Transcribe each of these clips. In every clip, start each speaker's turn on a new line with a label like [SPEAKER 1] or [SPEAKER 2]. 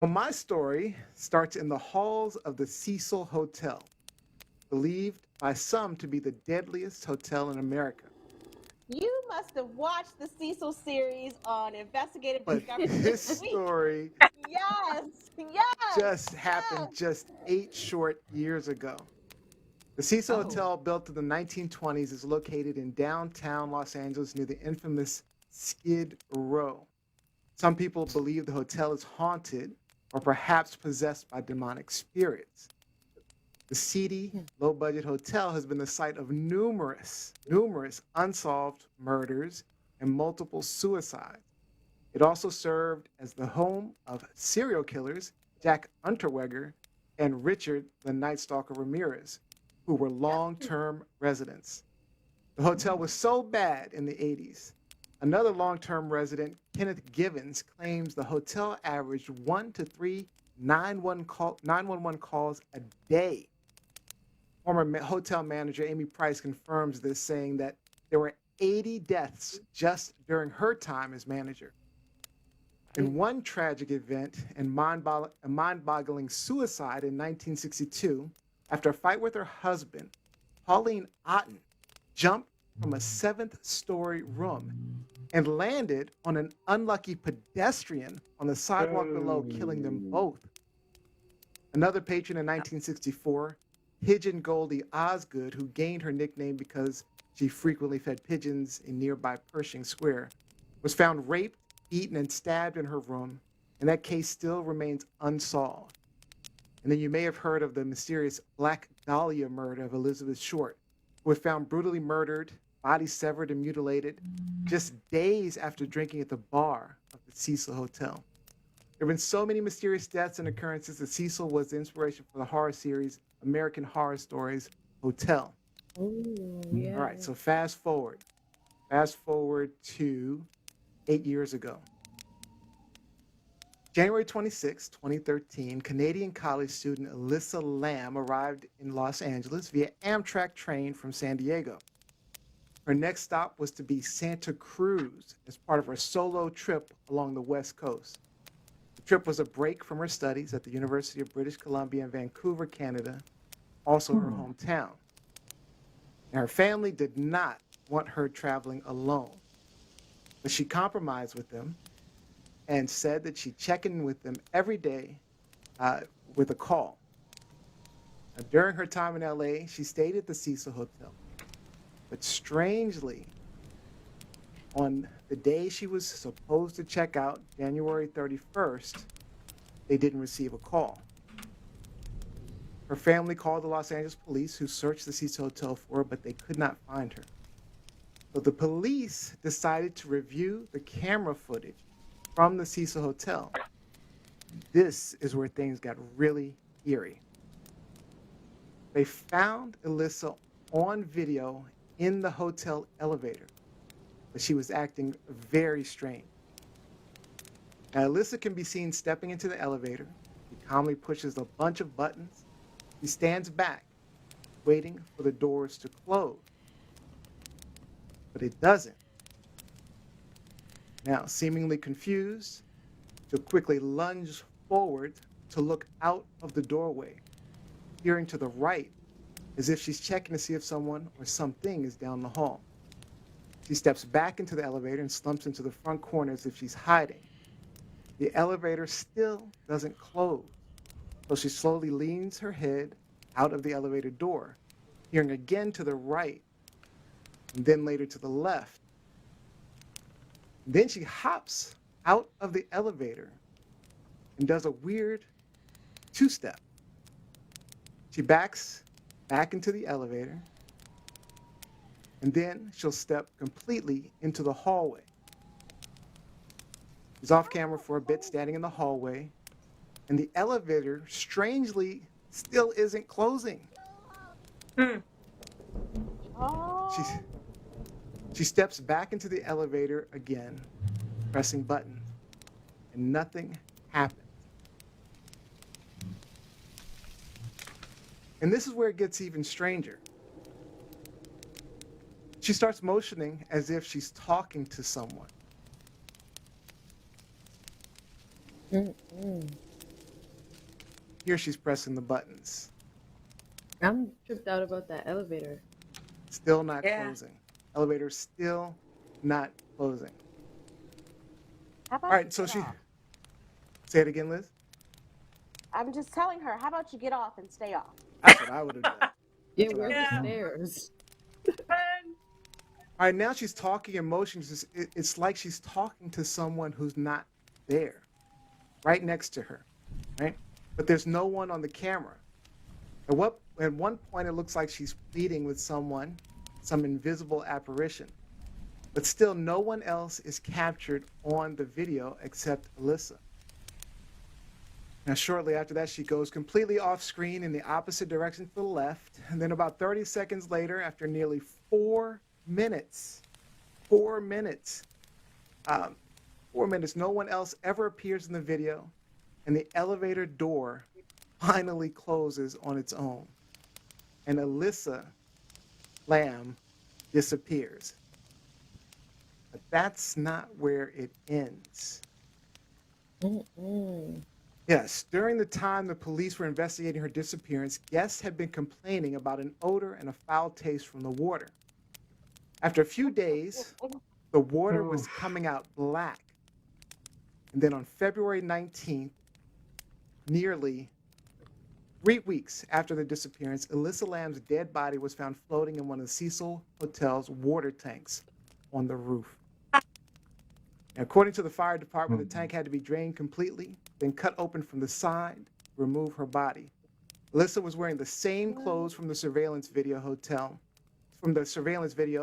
[SPEAKER 1] Well, my story starts in the halls of the Cecil Hotel, believed by some to be the deadliest hotel in America.
[SPEAKER 2] You must have watched the Cecil series on Investigative
[SPEAKER 1] But
[SPEAKER 2] Discovery
[SPEAKER 1] this
[SPEAKER 2] this week.
[SPEAKER 1] story
[SPEAKER 2] Yes, yes,
[SPEAKER 1] just happened
[SPEAKER 2] yes.
[SPEAKER 1] just 8 short years ago. The Cecil
[SPEAKER 2] Oh,
[SPEAKER 1] Hotel, built in the 1920s, is located in downtown Los Angeles near the infamous Skid Row. Some people believe the hotel is haunted or perhaps possessed by demonic spirits. The seedy, low budget hotel has been the site of numerous unsolved murders and multiple suicides. It also served as the home of serial killers Jack Unterweger and Richard the Nightstalker Ramirez, who were long term residents. The hotel was so bad in the 80s. Another long term resident, Kenneth Givens, claims the hotel averaged 1 to 3 911 calls a day. Former hotel manager Amy Price confirms this, saying that there were 80 deaths just during her time as manager. In one tragic event and a mind boggling suicide in 1962, after a fight with her husband, Pauline Otten jumped from a seventh-story room and landed on an unlucky pedestrian on the sidewalk below, killing them both. Another patron in 1964, Pigeon Goldie Osgood, who gained her nickname because she frequently fed pigeons in nearby Pershing Square, was found raped, beaten, and stabbed in her room, and that case still remains unsolved. And then you may have heard of the mysterious Black Dahlia murder of Elizabeth Short, who was found brutally murdered, body severed and mutilated, just days after drinking at the bar of the Cecil Hotel. There have been so many mysterious deaths and occurrences that Cecil was the inspiration for the horror series American Horror Stories Hotel.
[SPEAKER 2] oh,
[SPEAKER 1] All right,
[SPEAKER 2] yeah.
[SPEAKER 1] so fast forward. Fast forward to 8 years ago. January 26, 2013, Canadian college student Elisa Lam arrived in Los Angeles via Amtrak train from San Diego. Her next stop was to be Santa Cruz as part of her solo trip along the West Coast. The trip was a break from her studies at the University of British Columbia in Vancouver, Canada, also her hometown. And her family did not want her traveling alone, but she compromised with them and said that she'd check in with them every day uh, with a call. Now, during her time in LA, she stayed at the Cecil Hotel. But strangely, on the day she was supposed to check out, January 31st, they didn't receive a call. Her family called the Los Angeles police, who searched the Cecil Hotel for her, but they could not find her. So the police decided to review the camera footage from the Cecil Hotel. This is where things got really eerie. They found Elisa on video in the hotel elevator, but she was acting very strange. Now, Elisa can be seen stepping into the elevator. She calmly pushes a bunch of buttons. She stands back, waiting for the doors to close, but it doesn't. Now, seemingly confused, she'll quickly lunge forward to look out of the doorway, peering to the right as if she's checking to see if someone or something is down the hall. She steps back into the elevator and slumps into the front corner as if she's hiding. The elevator still doesn't close, so she slowly leans her head out of the elevator door, peering again to the right, and then later to the left. Then she hops out of the elevator and does a weird two-step. She backs back into the elevator, and then she'll step completely into the hallway. She's off camera for a bit, standing in the hallway, and the elevator, strangely, still isn't closing. She,
[SPEAKER 2] Oh,
[SPEAKER 1] she steps back into the elevator again, pressing buttons, and nothing happens. And this is where it gets even stranger. She starts motioning as if she's talking to someone. Here she's pressing the buttons.
[SPEAKER 3] I'm tripped out about that elevator.
[SPEAKER 1] Still not closing. Elevator still not closing.
[SPEAKER 2] How about
[SPEAKER 1] All right, so
[SPEAKER 2] you get off?
[SPEAKER 1] say it again, Liz.
[SPEAKER 2] I'm just telling her, how about you get off and stay off?
[SPEAKER 1] That's what I would have done.
[SPEAKER 3] Yeah,
[SPEAKER 1] That's what I
[SPEAKER 3] where's
[SPEAKER 1] would've
[SPEAKER 3] the
[SPEAKER 1] done.
[SPEAKER 3] stairs?
[SPEAKER 1] All right, now she's talking in motion. It's like she's talking to someone who's not there, right next to her, right? But there's no one on the camera. At one point, it looks like she's pleading with someone, some invisible apparition. But still, no one else is captured on the video except Elisa. Now, shortly after that, she goes completely off screen in the opposite direction to the left. And then about 30 seconds later, after nearly 4 minutes, 4 minutes, no one else ever appears in the video. And the elevator door finally closes on its own. And Elisa Lam disappears. But that's not where it ends. Yes, during the time the police were investigating her disappearance, guests had been complaining about an odor and a foul taste from the water. After a few days, the water was coming out black. And then on February 19th, nearly 3 weeks after the disappearance, Elisa Lam's dead body was found floating in one of the Cecil Hotel's water tanks on the roof. And according to the fire department, the tank had to be drained completely, then cut open from the side to remove her body. Elisa was wearing the same clothes from the surveillance video,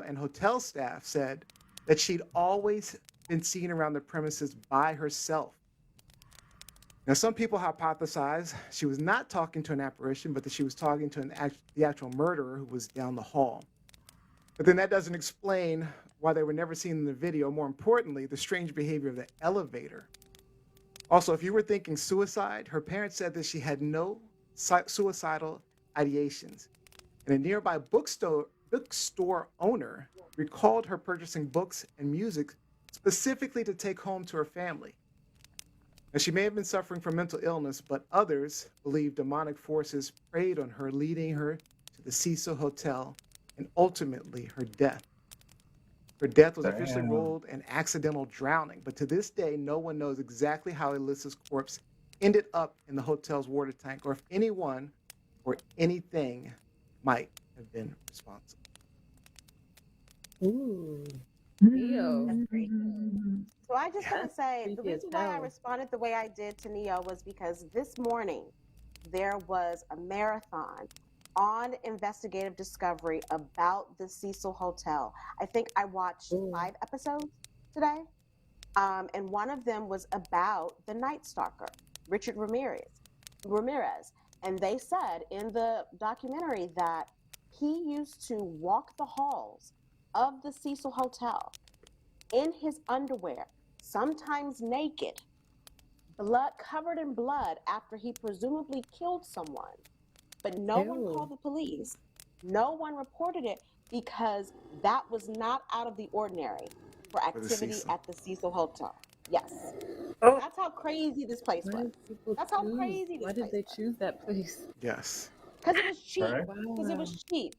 [SPEAKER 1] and hotel staff said that she'd always been seen around the premises by herself. Now, some people hypothesize she was not talking to an apparition, but that she was talking to the actual murderer who was down the hall. But then that doesn't explain why they were never seen in the video. More importantly, the strange behavior of the elevator. Also, if you were thinking suicide, her parents said that she had no suicidal ideations. And a nearby bookstore owner recalled her purchasing books and music specifically to take home to her family. Now, she may have been suffering from mental illness, but others believe demonic forces preyed on her, leading her to the Cecil Hotel and ultimately her death. Her death was officially ruled an accidental drowning, but to this day, no one knows exactly how Elisa's corpse ended up in the hotel's water tank, or if anyone or anything might have been responsible.
[SPEAKER 3] Ooh. Nio.
[SPEAKER 2] That's great. So I just want to say the reason why I responded the way I did to Nio was because this morning there was a marathon on investigative discovery about the Cecil Hotel. I think I watched 5 episodes today. And one of them was about the Nightstalker, Richard Ramirez. And they said in the documentary that he used to walk the halls of the Cecil Hotel in his underwear, sometimes naked, covered in blood after he presumably killed someone. But no one called the police. No one reported it because that was not out of the ordinary for activity at the Cecil Hotel. Yes. Oh. That's how crazy this place was. That's how crazy this place was.
[SPEAKER 3] Why did they choose that place?
[SPEAKER 1] Yes.
[SPEAKER 2] Because it was cheap. Because it was cheap.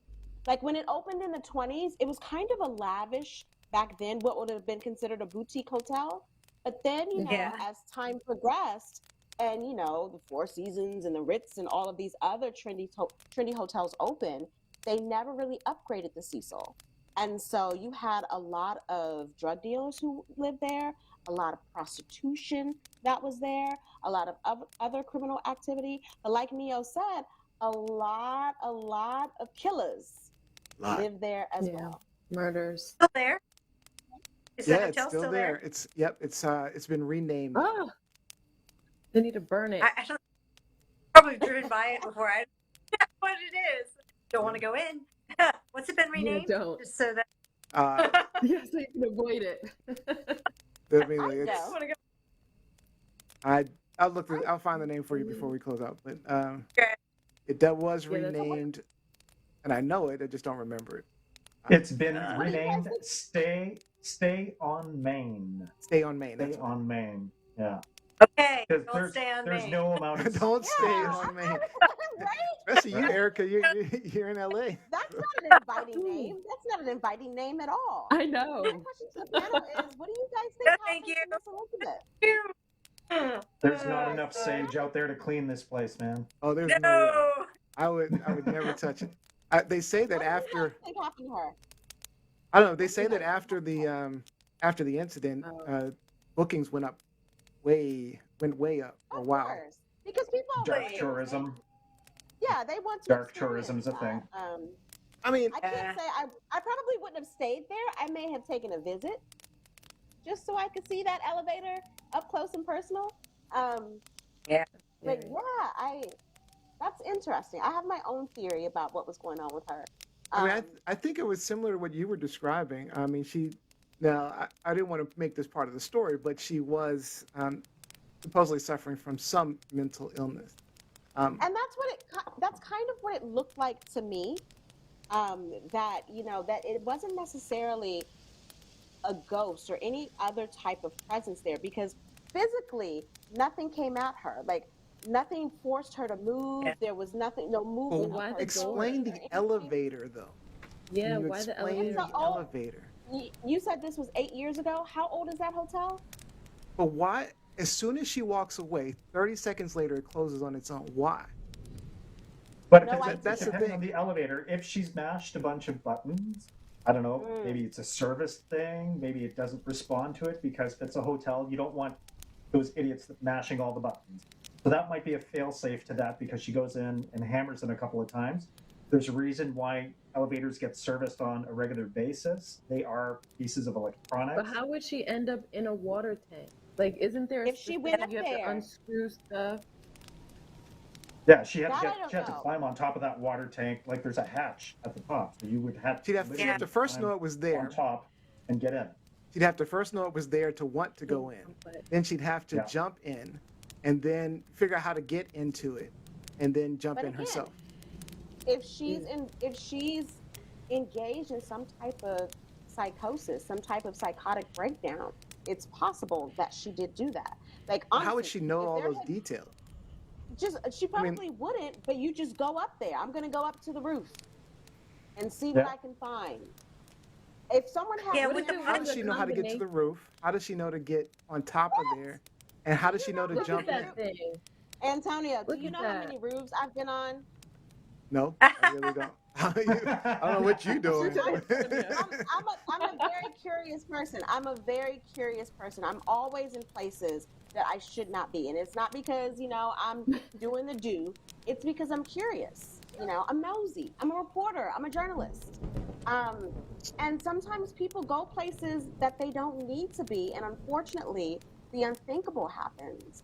[SPEAKER 2] Like when it opened in the 20s, it was kind of a lavish, back then, what would have been considered a boutique hotel. But then, you know, as time progressed, and, you know, the Four Seasons and the Ritz and all of these other trendy hotels open, they never really upgraded the Cecil. And so you had a lot of drug dealers who lived there, a lot of prostitution that was there, a lot of other criminal activity. But like Nio said, a lot of killers live there as well.
[SPEAKER 3] Murders.
[SPEAKER 4] Still there? Is the hotel
[SPEAKER 1] it's still there. It's been renamed.
[SPEAKER 3] Oh. They need to burn it.
[SPEAKER 4] I actually probably driven by it before I know what it is. Don't want to go in. What's it been renamed?
[SPEAKER 3] Yeah, don't.
[SPEAKER 4] Just so that.
[SPEAKER 3] Yes, so you can avoid it.
[SPEAKER 1] I'll find the name for you before we close out. But it was renamed, and I know it. I just don't remember it.
[SPEAKER 5] It's been renamed Stay on Main.
[SPEAKER 1] Stay on Main.
[SPEAKER 5] Stay on Main. Yeah.
[SPEAKER 4] Okay,
[SPEAKER 5] Because
[SPEAKER 4] don't stay on
[SPEAKER 5] there's
[SPEAKER 4] me.
[SPEAKER 5] no amount of
[SPEAKER 1] Don't stay
[SPEAKER 2] Yeah,
[SPEAKER 1] on Maine.
[SPEAKER 2] right?
[SPEAKER 1] Especially you, Erica. You're in LA.
[SPEAKER 2] That's not an inviting name. That's not an inviting name at all.
[SPEAKER 3] I
[SPEAKER 2] My
[SPEAKER 3] know.
[SPEAKER 2] question to the panel is, what do you guys think
[SPEAKER 4] Thank
[SPEAKER 2] happened
[SPEAKER 4] you.
[SPEAKER 2] to Miss Elizabeth?
[SPEAKER 5] there's not enough sage out there to clean this place, man.
[SPEAKER 1] Oh, there's no way.
[SPEAKER 4] No.
[SPEAKER 1] I would never touch it. They say that
[SPEAKER 2] What do you
[SPEAKER 1] after
[SPEAKER 2] guys think happened to her?
[SPEAKER 1] I don't know. They
[SPEAKER 2] What do
[SPEAKER 1] say
[SPEAKER 2] you
[SPEAKER 1] that
[SPEAKER 2] guys think happened
[SPEAKER 1] after the incident,
[SPEAKER 3] Oh.
[SPEAKER 1] bookings went way up
[SPEAKER 2] to her?
[SPEAKER 1] for a
[SPEAKER 2] Of
[SPEAKER 1] while.
[SPEAKER 2] course, because people
[SPEAKER 5] Dark
[SPEAKER 4] Wait.
[SPEAKER 5] tourism.
[SPEAKER 2] Yeah, they want to.
[SPEAKER 5] Dark
[SPEAKER 2] experience
[SPEAKER 5] tourism's a thing.
[SPEAKER 2] that.
[SPEAKER 1] I mean,
[SPEAKER 2] I can't say I probably wouldn't have stayed there. I may have taken a visit just so I could see that elevator up close and personal.
[SPEAKER 4] Yeah.
[SPEAKER 2] But yeah, that's interesting. I have my own theory about what was going on with her.
[SPEAKER 1] I mean, I think it was similar to what you were describing. I mean, I didn't want to make this part of the story, but she was supposedly suffering from some mental illness.
[SPEAKER 2] And that's kind of what it looked like to me. That it wasn't necessarily a ghost or any other type of presence there, because physically nothing came at her. Like nothing forced her to move.
[SPEAKER 4] Yeah.
[SPEAKER 2] There was nothing, no movement.
[SPEAKER 3] why
[SPEAKER 2] of her
[SPEAKER 3] the
[SPEAKER 1] Explain
[SPEAKER 2] door or
[SPEAKER 1] the
[SPEAKER 2] anything.
[SPEAKER 1] elevator, though.
[SPEAKER 3] Yeah,
[SPEAKER 1] Can you
[SPEAKER 3] why the
[SPEAKER 1] explain
[SPEAKER 3] elevator?
[SPEAKER 1] the elevator?
[SPEAKER 2] You said this was 8 years ago. How old is that hotel?
[SPEAKER 1] But why? As soon as she walks away, 30 seconds later, it closes on its own. Why?
[SPEAKER 5] But
[SPEAKER 2] No
[SPEAKER 5] if
[SPEAKER 2] idea.
[SPEAKER 5] it's,
[SPEAKER 1] That's
[SPEAKER 5] it
[SPEAKER 1] the
[SPEAKER 5] depends
[SPEAKER 1] thing.
[SPEAKER 5] on the elevator. If she's mashed a bunch of buttons, I don't know, maybe it's a service thing. Maybe it doesn't respond to it because if it's a hotel, you don't want those idiots that mashing all the buttons. So that might be a fail-safe to that because she goes in and hammers it a couple of times. There's a reason why elevators get serviced on a regular basis. They are pieces of electronics.
[SPEAKER 3] But how would she end up in a water tank? Like, isn't there a
[SPEAKER 2] If she went up
[SPEAKER 3] you have
[SPEAKER 2] there.
[SPEAKER 3] to unscrew stuff?
[SPEAKER 5] Yeah, she had
[SPEAKER 2] That
[SPEAKER 5] to
[SPEAKER 2] I don't
[SPEAKER 5] she had to
[SPEAKER 2] know.
[SPEAKER 5] climb on top of that water tank. Like there's a hatch at the top, so you would have
[SPEAKER 1] She'd have
[SPEAKER 5] literally
[SPEAKER 1] to first
[SPEAKER 5] climb
[SPEAKER 1] know it was there.
[SPEAKER 5] on top and get in.
[SPEAKER 1] She'd have to first know it was there to want to go in. Then she'd have to
[SPEAKER 5] Yeah.
[SPEAKER 1] jump in, and then figure out how to get into it, and then jump
[SPEAKER 2] But
[SPEAKER 1] in
[SPEAKER 2] again,
[SPEAKER 1] herself.
[SPEAKER 2] if she's engaged in some type of psychosis, some type of psychotic breakdown, it's possible that she did do that. Like,
[SPEAKER 1] How would
[SPEAKER 2] honestly,
[SPEAKER 1] she know
[SPEAKER 2] if
[SPEAKER 1] all
[SPEAKER 2] there
[SPEAKER 1] those
[SPEAKER 2] had-
[SPEAKER 1] details?
[SPEAKER 2] She probably wouldn't, but you just go up there. I'm gonna go up to the roof and see
[SPEAKER 5] Yeah.
[SPEAKER 2] what I can find. If someone had,
[SPEAKER 4] Yeah,
[SPEAKER 3] What
[SPEAKER 4] with
[SPEAKER 3] if
[SPEAKER 4] the
[SPEAKER 3] it
[SPEAKER 1] How
[SPEAKER 3] was
[SPEAKER 1] does
[SPEAKER 3] a
[SPEAKER 1] she know how to get to the
[SPEAKER 3] combination?
[SPEAKER 1] roof? How does she know to get on top of there? And how does she know to
[SPEAKER 3] Look at
[SPEAKER 1] jump in?
[SPEAKER 3] that thing.
[SPEAKER 2] Antonio, do
[SPEAKER 3] Look
[SPEAKER 2] you
[SPEAKER 3] at
[SPEAKER 2] know how
[SPEAKER 3] that.
[SPEAKER 2] many roofs I've been on?
[SPEAKER 1] No, I really don't. I don't know what you're doing.
[SPEAKER 2] I'm a very curious person. I'm always in places that I should not be. And it's not because, I'm doing the do. It's because I'm curious. I'm nosy. I'm a reporter. I'm a journalist. And sometimes people go places that they don't need to be. And unfortunately, the unthinkable happens.